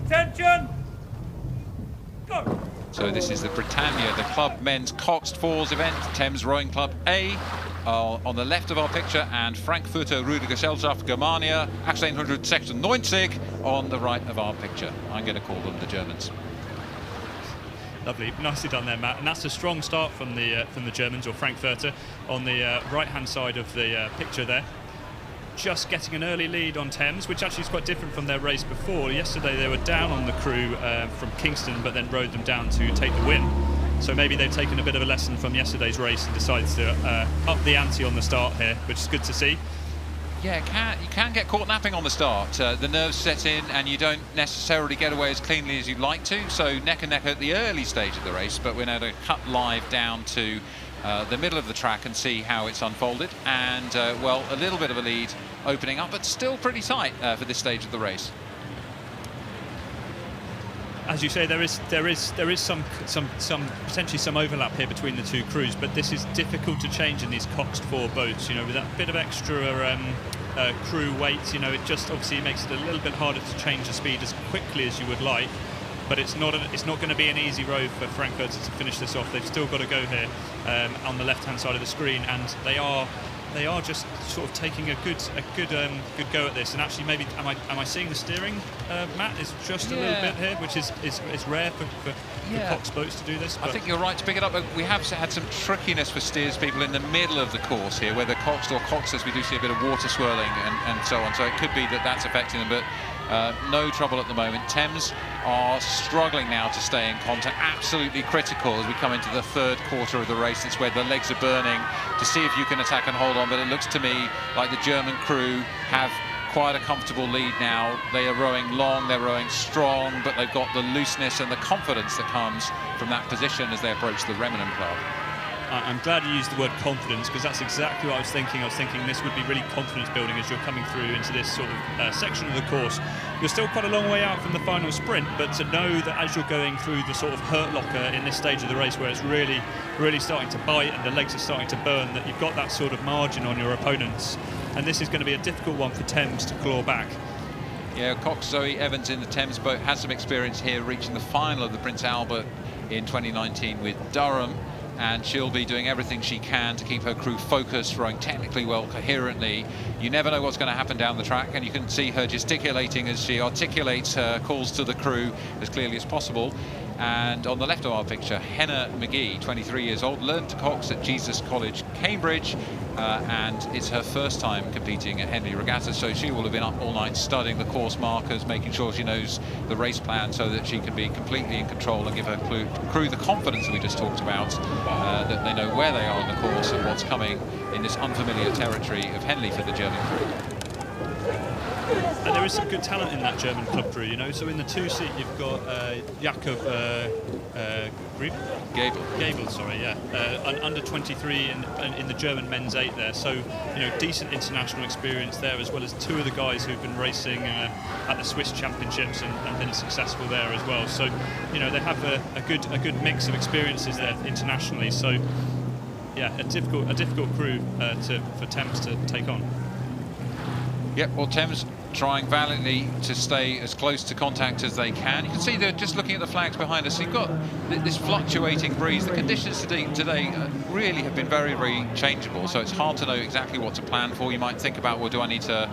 Attention! Go! So this is the Britannia, the club men's Coxed Falls event, Thames Rowing Club A. On the left of our picture, and Frankfurter Gesellschaft Germania, 1896 on the right of our picture. I'm going to call them the Germans. Lovely, nicely done there, Matt. And that's a strong start from the Germans, or Frankfurter, on the right-hand side of the picture there. Just getting an early lead on Thames, which actually is quite different from their race before. Yesterday they were down on the crew from Kingston, but then rode them down to take the win. So maybe they've taken a bit of a lesson from yesterday's race and decided to up the ante on the start here, which is good to see. Yeah, you can get caught napping on the start. The nerves set in and you don't necessarily get away as cleanly as you'd like to. So neck and neck at the early stage of the race, but we're now going to cut live down to the middle of the track and see how it's unfolded. And, well, a little bit of a lead opening up, but still pretty tight for this stage of the race. As you say, there is some potentially some overlap here between the two crews, but this is difficult to change in these Coxed 4 boats. You know, with that bit of extra crew weight, you know, it just obviously makes it a little bit harder to change the speed as quickly as you would like. But it's not going to be an easy road for Frankfurt to finish this off. They've still got to go here on the left-hand side of the screen, and they are just sort of taking a good go at this. And actually, maybe am I seeing the steering, Matt? Is just a little bit here, which is rare for Cox boats to do this. I think you're right to pick it up. But we have had some trickiness for steers people in the middle of the course here, whether Coxed or Coxless. We do see a bit of water swirling and so on. So it could be that that's affecting them, but no trouble at the moment. Thames are struggling now to stay in contact, absolutely critical as we come into the third quarter of the race. It's where the legs are burning to see if you can attack and hold on, but it looks to me like the German crew have quite a comfortable lead now. They are rowing long, they're rowing strong, but they've got the looseness and the confidence that comes from that position as they approach the Reminen Club. I'm glad you used the word confidence, because that's exactly what I was thinking. I was thinking this would be really confidence building as you're coming through into this sort of section of the course. You're still quite a long way out from the final sprint, but to know that as you're going through the sort of hurt locker in this stage of the race where it's really starting to bite and the legs are starting to burn, that you've got that sort of margin on your opponents. And this is going to be a difficult one for Thames to claw back. Yeah, Cox Zoe Evans in the Thames boat has some experience here, reaching the final of the Prince Albert in 2019 with Durham. And she'll be doing everything she can to keep her crew focused, rowing technically well, coherently. You never know what's going to happen down the track, and you can see her gesticulating as she articulates her calls to the crew as clearly as possible. And on the left of our picture, Henna McGee, 23 years old, learned to cox at Jesus College, Cambridge, and it's her first time competing at Henley Regatta, so she will have been up all night studying the course markers, making sure she knows the race plan so that she can be completely in control and give her crew the confidence that we just talked about, that they know where they are on the course and what's coming in this unfamiliar territory of Henley for the German crew. And there is some good talent in that German club crew, you know. So in the 2-seat you've got Jakob Gable, sorry, yeah, under 23 in the German men's 8 there. So, you know, decent international experience there, as well as 2 of the guys who've been racing at the Swiss Championships and been successful there as well. So, you know, they have a good mix of experiences there internationally. So, yeah, a difficult crew for Thames to take on. Yep, well, Thames trying valiantly to stay as close to contact as they can. You can see they're just looking at the flags behind us. You've got this fluctuating breeze. The conditions today really have been very, very changeable, so it's hard to know exactly what to plan for. You might think about, well, do I need to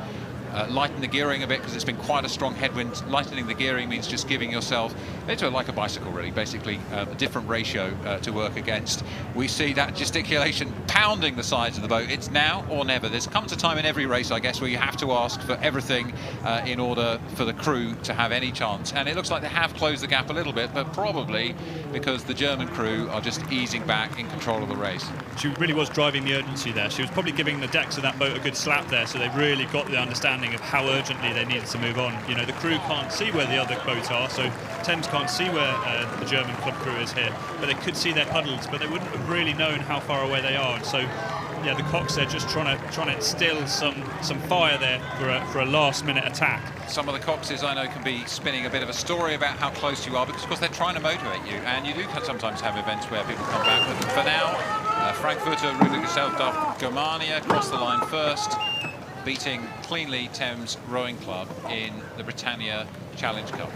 lighten the gearing a bit, because it's been quite a strong headwind. Lightening the gearing means just giving yourself, it's like a bicycle really, basically a different ratio to work against. We see that gesticulation pounding the sides of the boat. It's now or never. There's comes a time in every race, I guess, where you have to ask for everything in order for the crew to have any chance. And it looks like they have closed the gap a little bit, but probably because the German crew are just easing back in control of the race. She really was driving the urgency there. She was probably giving the decks of that boat a good slap there, so they really got the understanding of how urgently they needed to move on. You know, the crew can't see where the other boats are, so Thames can't see where the German club crew is here, but they could see their puddles, but they wouldn't have really known how far away they are. And so, yeah, the Cox, they're just trying to instill some fire there for a last-minute attack. Some of the Coxes I know can be spinning a bit of a story about how close you are, because of course they're trying to motivate you, and you do sometimes have events where people come back. But for now, Frankfurter Gesellschaft Germania crossed the line first, beating cleanly Thames Rowing Club in the Britannia Challenge Cup.